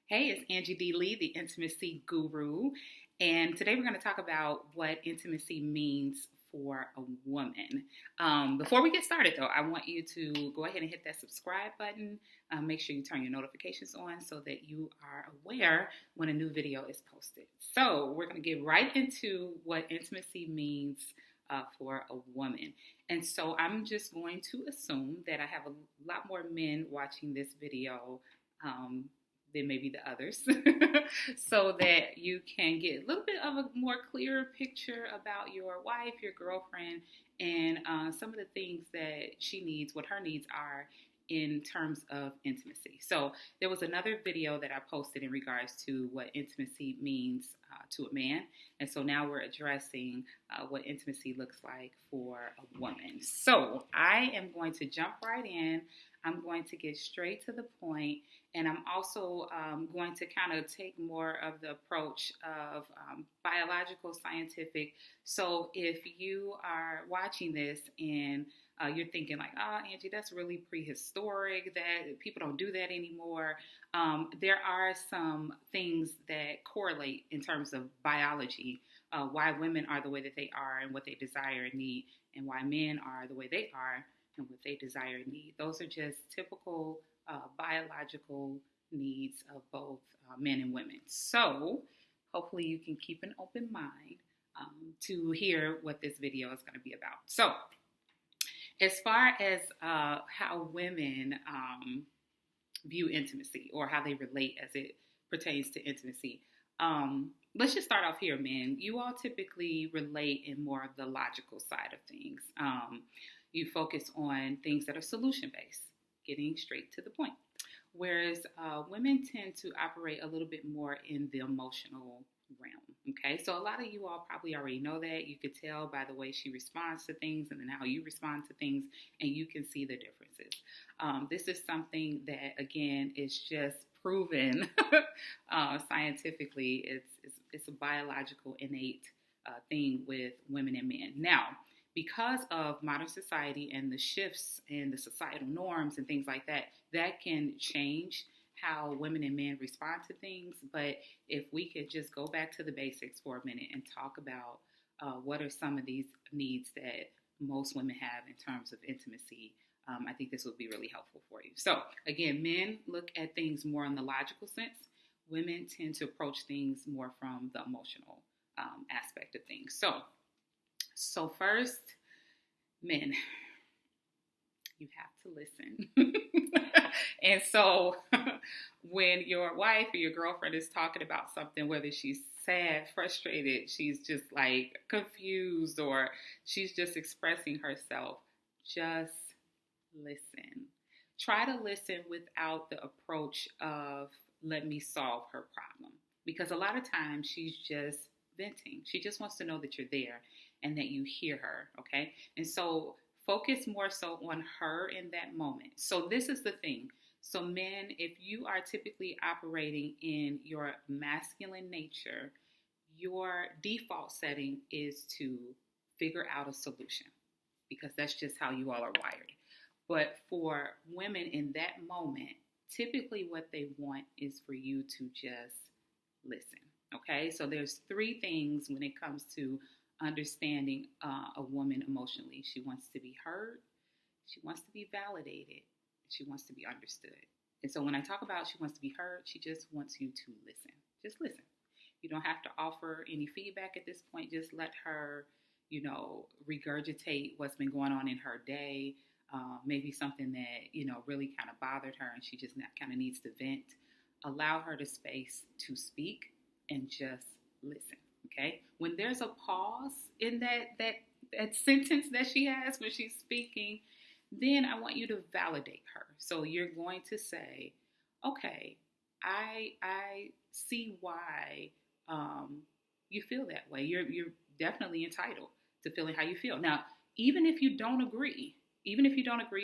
Hey, it's Angie D. Lee, the intimacy guru. And today we're going to talk about what intimacy means for a woman. Before we get started, though, I want you to go ahead and hit that subscribe button. Make sure you turn your notifications on so that you are aware when a new video is posted. So we're going to get right into what intimacy means for a woman. And so I'm just going to assume that I have a lot more men watching this video than maybe the others, so that you can get a little bit of a more clearer picture about your wife, your girlfriend, and some of the things that she needs, what her needs are in terms of intimacy. So there was another video that I posted in regards to what intimacy means to a man. And so now we're addressing what intimacy looks like for a woman. So I am going to jump right in. I'm going to get straight to the point, and I'm also going to kind of take more of the approach of biological, scientific. So if you are watching this and you're thinking like, oh, Angie, that's really prehistoric, that people don't do that anymore. There are some things that correlate in terms of biology, why women are the way that they are and what they desire and need, and why men are the way they are and what they desire and need. Those are just typical biological needs of both men and women. So hopefully you can keep an open mind to hear what this video is going to be about. So as far as how women view intimacy or how they relate as it pertains to intimacy, let's just start off here, men. You all typically relate in more of the logical side of things. You focus on things that are solution-based, getting straight to the point. Whereas women tend to operate a little bit more in the emotional realm. Okay, so a lot of you all probably already know that. You could tell by the way she responds to things and then how you respond to things, and you can see the differences. This is something that, again, is just proven scientifically. It's a biological, innate thing with women and men. Now, because of modern society and the shifts in the societal norms and things like that, that can change how women and men respond to things. But if we could just go back to the basics for a minute and talk about what are some of these needs that most women have in terms of intimacy, I think this would be really helpful for you. So again, men look at things more in the logical sense. Women tend to approach things more from the emotional aspect of things. So first, men, you have to listen. And so when your wife or your girlfriend is talking about something, whether she's sad, frustrated, she's just like confused, or she's just expressing herself, just listen. Try to listen without the approach of let me solve her problem. Because a lot of times she's just venting. She just wants to know that you're there and that you hear her, okay? And so focus more so on her in that moment. So this is the thing. So men, if you are typically operating in your masculine nature, your default setting is to figure out a solution because that's just how you all are wired. But for women in that moment, typically what they want is for you to just listen, okay? So there's three things when it comes to understanding a woman emotionally. She wants to be heard, she wants to be validated, she wants to be understood. And so when I talk about she wants to be heard, she just wants you to listen. Just listen. You don't have to offer any feedback at this point. Just let her, regurgitate what's been going on in her day. Maybe something that, really kind of bothered her and she just kind of needs to vent. Allow her the space to speak and just listen. Okay, when there's a pause in that sentence that she has when she's speaking, then I want you to validate her. So you're going to say, okay, I see why you feel that way. You're definitely entitled to feeling how you feel. Now, even if you don't agree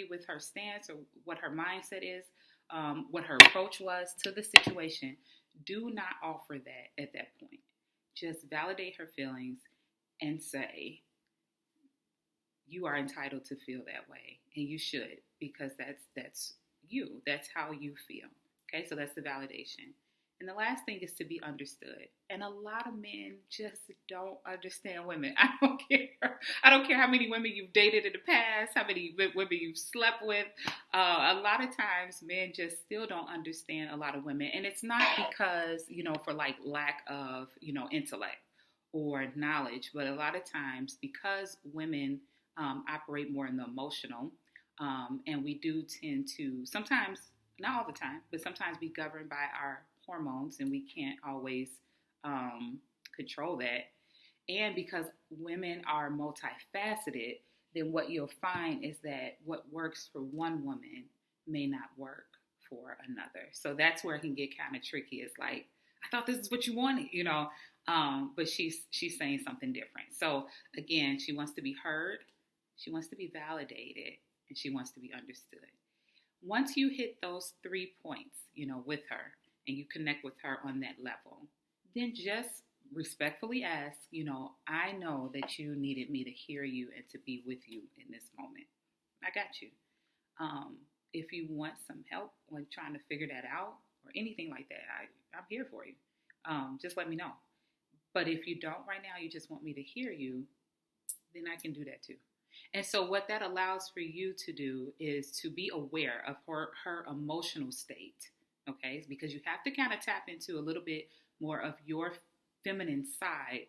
with her stance or what her mindset is, what her approach was to the situation, do not offer that at that point. Just validate her feelings and say, you are entitled to feel that way, and you should, because that's you. That's how you feel. Okay, so that's the validation. And the last thing is to be understood. And a lot of men just don't understand women. I don't care. I don't care how many women you've dated in the past, how many women you've slept with. A lot of times men just still don't understand a lot of women. And it's not because, for like lack of, intellect or knowledge, but a lot of times because women operate more in the emotional, and we do tend to sometimes, not all the time, but sometimes be governed by our hormones, and we can't always control that. And because women are multifaceted, then what you'll find is that what works for one woman may not work for another. So that's where it can get kind of tricky. It's like, I thought this is what you wanted, but she's saying something different. So again, she wants to be heard, she wants to be validated, and she wants to be understood. Once you hit those 3 points, with her, and you connect with her on that level, then just respectfully ask, I know that you needed me to hear you and to be with you in this moment. I got you. If you want some help when trying to figure that out or anything like that, I'm here for you. Just let me know. But if you don't right now, you just want me to hear you, then I can do that too. And so what that allows for you to do is to be aware of her emotional state, okay? Because you have to kind of tap into a little bit more of your feminine side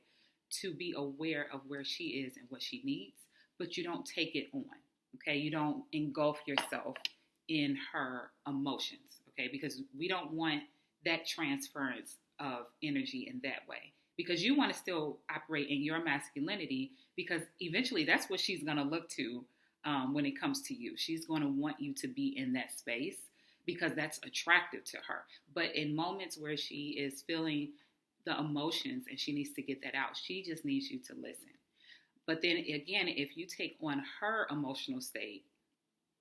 to be aware of where she is and what she needs, but you don't take it on, okay? You don't engulf yourself in her emotions, okay? Because we don't want that transference of energy in that way. Because you want to still operate in your masculinity, because eventually that's what she's going to look to when it comes to you. She's going to want you to be in that space because that's attractive to her. But in moments where she is feeling the emotions and she needs to get that out, she just needs you to listen. But then again, if you take on her emotional state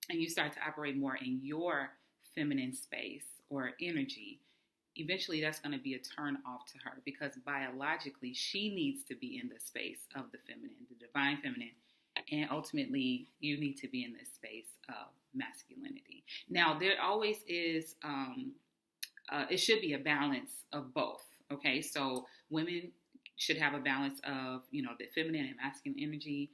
and you start to operate more in your feminine space or energy, eventually that's going to be a turn off to her, because biologically she needs to be in the space of the feminine, the divine feminine, and ultimately you need to be in this space of masculinity. Now there always is, it should be a balance of both, okay? So women should have a balance of, the feminine and masculine energy.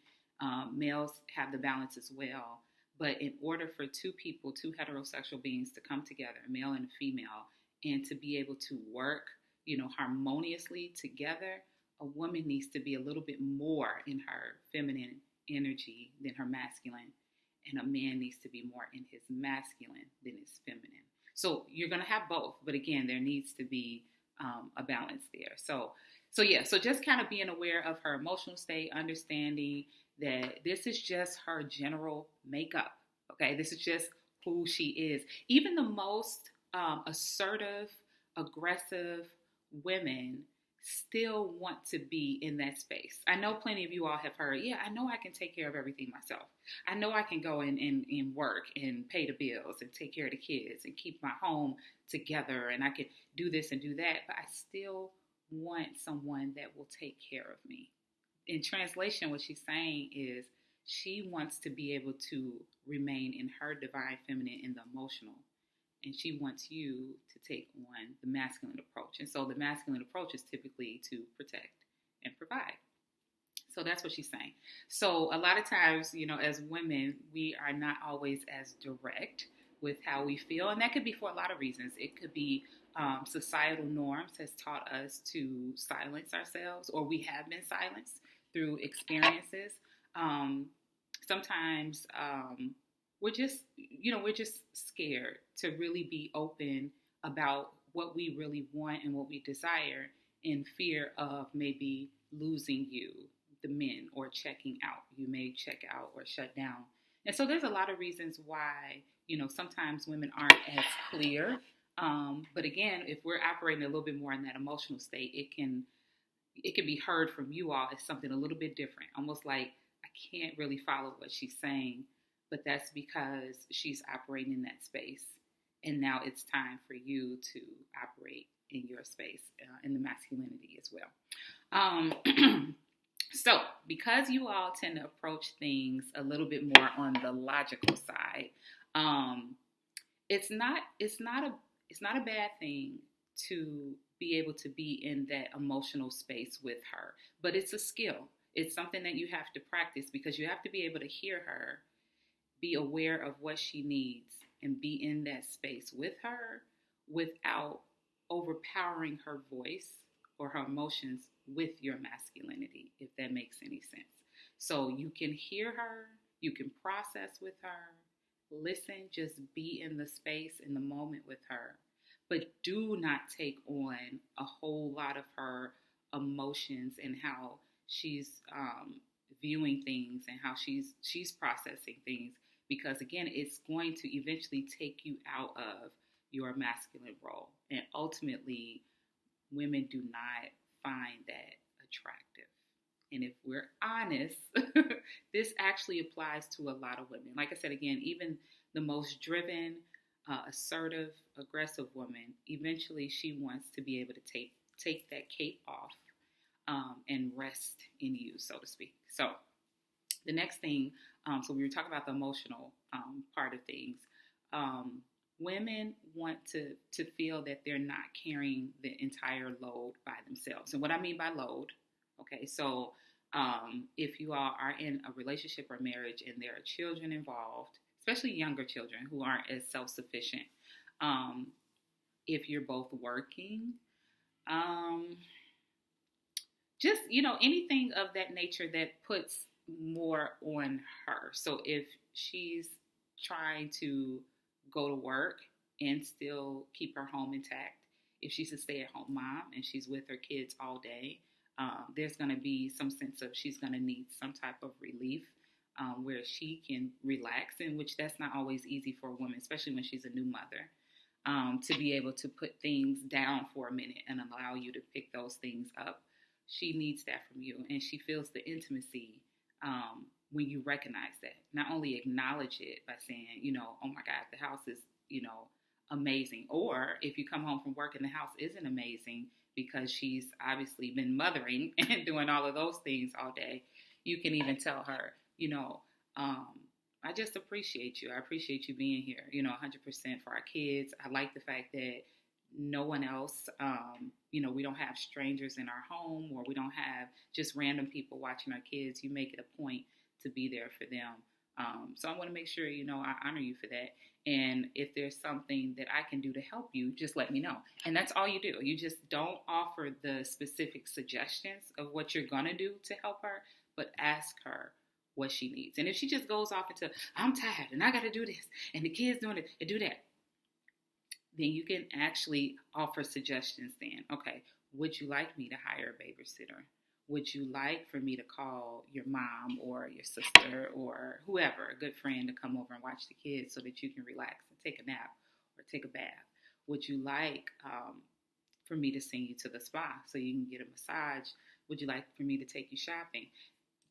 Males have the balance as well. But in order for two heterosexual beings to come together, a male and a female, and to be able to work, harmoniously together, a woman needs to be a little bit more in her feminine energy than her masculine, and a man needs to be more in his masculine than his feminine. So you're going to have both, but again, there needs to be a balance there. So just kind of being aware of her emotional state, understanding that this is just her general makeup, okay? This is just who she is. Even the most assertive, aggressive women still want to be in that space. I know plenty of you all have heard, I know I can take care of everything myself. I know I can go and work and pay the bills and take care of the kids and keep my home together, and I can do this and do that, but I still want someone that will take care of me. In translation, what she's saying is she wants to be able to remain in her divine feminine in the emotional, and she wants you to take on the masculine approach. And so the masculine approach is typically to protect and provide. So that's what she's saying. So a lot of times, as women, we are not always as direct with how we feel. And that could be for a lot of reasons. It could be societal norms has taught us to silence ourselves, or we have been silenced through experiences. Sometimes we're just scared to really be open about what we really want and what we desire, in fear of maybe losing you, the men, or checking out. You may check out or shut down. And so there's a lot of reasons why, sometimes women aren't as clear. But again, if we're operating a little bit more in that emotional state, it can be heard from you all as something a little bit different, almost like I can't really follow what she's saying, but that's because she's operating in that space. And now it's time for you to operate in your space, in the masculinity as well. So because you all tend to approach things a little bit more on the logical side, it's not a bad thing to be able to be in that emotional space with her. But it's a skill. It's something that you have to practice because you have to be able to hear her, be aware of what she needs, and be in that space with her without overpowering her voice or her emotions with your masculinity, if that makes any sense. So you can hear her, you can process with her, listen, just be in the space, in the moment with her. But do not take on a whole lot of her emotions and how she's viewing things and how she's processing things, because again, it's going to eventually take you out of your masculine role, and ultimately women do not find that attractive. And if we're honest, this actually applies to a lot of women. Like I said, again, even the most driven, assertive, aggressive woman, eventually she wants to be able to take that cape off and rest in you, so to speak. So the next thing, so we were talking about the emotional part of things. Women want to feel that they're not carrying the entire load by themselves. And what I mean by load, okay, so if you all are in a relationship or marriage and there are children involved, especially younger children who aren't as self-sufficient, if you're both working, just, anything of that nature that puts more on her. So if she's trying to go to work and still keep her home intact, if she's a stay-at-home mom and she's with her kids all day, there's going to be some sense of she's going to need some type of relief where she can relax, in which that's not always easy for a woman, especially when she's a new mother, to be able to put things down for a minute and allow you to pick those things up. She needs that from you, and she feels the intimacy when you recognize that. Not only acknowledge it by saying, oh my God, the house is, amazing. Or if you come home from work and the house isn't amazing because she's obviously been mothering and doing all of those things all day, you can even tell her, I just appreciate you. I appreciate you being here, 100% for our kids. I like the fact that no one else, we don't have strangers in our home, or we don't have just random people watching our kids. You make it a point to be there for them. So I want to make sure, I honor you for that. And if there's something that I can do to help you, just let me know. And that's all you do. You just don't offer the specific suggestions of what you're going to do to help her, but ask her what she needs. And if she just goes off into, I'm tired and I got to do this and the kids doing it and do that, then you can actually offer suggestions then. Okay, would you like me to hire a babysitter? Would you like for me to call your mom or your sister or whoever, a good friend, to come over and watch the kids so that you can relax and take a nap or take a bath? Would you like for me to send you to the spa so you can get a massage? Would you like for me to take you shopping?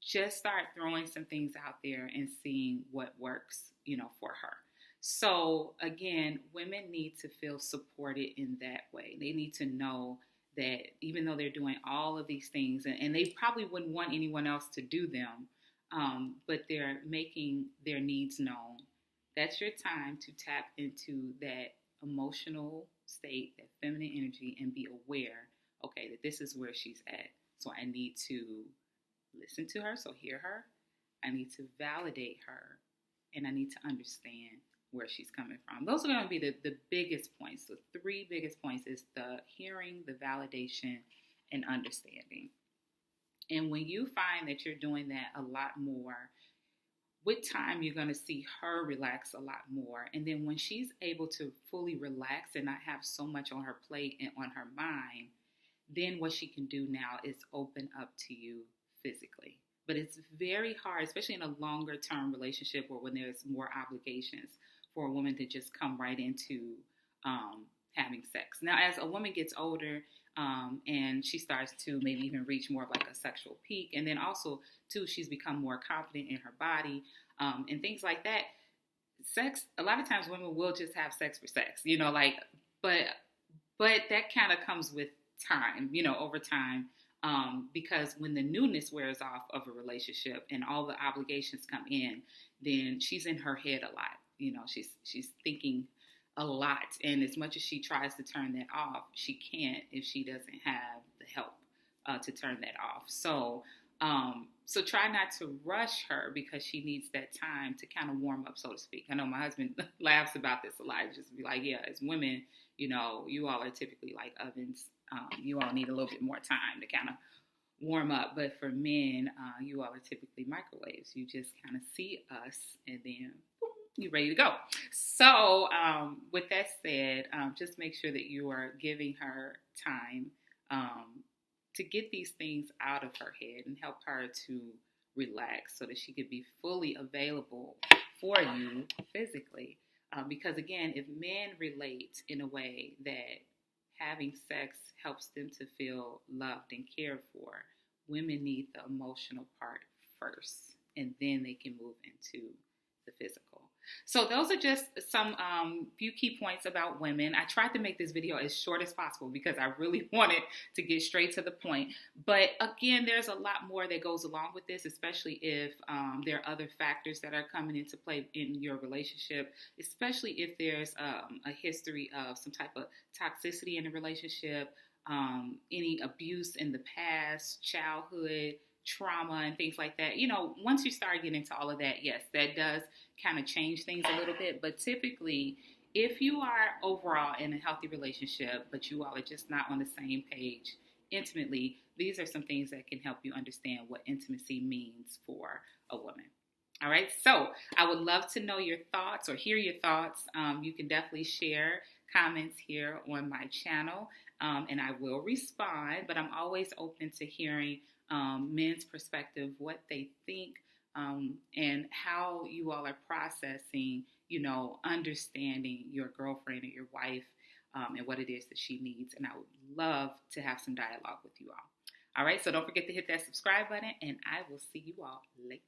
Just start throwing some things out there and seeing what works, for her. So again, women need to feel supported in that way. They need to know that even though they're doing all of these things, and they probably wouldn't want anyone else to do them, but they're making their needs known, that's your time to tap into that emotional state, that feminine energy, and be aware, okay, that this is where she's at. So I need to listen to her, so hear her. I need to validate her, and I need to understand where she's coming from. Those are going to be the biggest points. The three biggest points is the hearing, the validation, and understanding. And when you find that you're doing that a lot more, with time, you're going to see her relax a lot more. And then when she's able to fully relax and not have so much on her plate and on her mind, then what she can do now is open up to you physically. But it's very hard, especially in a longer term relationship or when there's more obligations, for a woman to just come right into having sex. Now, as a woman gets older and she starts to maybe even reach more of like a sexual peak, and then also, too, she's become more confident in her body and things like that, sex, a lot of times women will just have sex for sex, but that kind of comes with time, over time. Because when the newness wears off of a relationship and all the obligations come in, then she's in her head a lot. She's thinking a lot. And as much as she tries to turn that off, she can't if she doesn't have the help to turn that off. So try not to rush her because she needs that time to kind of warm up, so to speak. I know my husband laughs about this a lot. Just be like, yeah, as women, you all are typically like ovens. You all need a little bit more time to kind of warm up. But for men, you all are typically microwaves. You just kind of see us and then boom, you're ready to go. So with that said, just make sure that you are giving her time to get these things out of her head and help her to relax so that she could be fully available for you physically. Because again, if men relate in a way that having sex helps them to feel loved and cared for, women need the emotional part first, and then they can move into the physical. So those are just some few key points about women. I tried to make this video as short as possible because I really wanted to get straight to the point. But again, there's a lot more that goes along with this, especially if there are other factors that are coming into play in your relationship, especially if there's a history of some type of toxicity in the relationship, any abuse in the past, childhood trauma and things like that. Once you start getting into all of that, yes, that does kind of change things a little bit. But typically, if you are overall in a healthy relationship, but you all are just not on the same page intimately, these are some things that can help you understand what intimacy means for a woman. All right, so I would love to know your thoughts or hear your thoughts. You can definitely share comments here on my channel, and I will respond, but I'm always open to hearing men's perspective, what they think, and how you all are processing, understanding your girlfriend or your wife, and what it is that she needs. And I would love to have some dialogue with you all. All right, so don't forget to hit that subscribe button, and I will see you all later.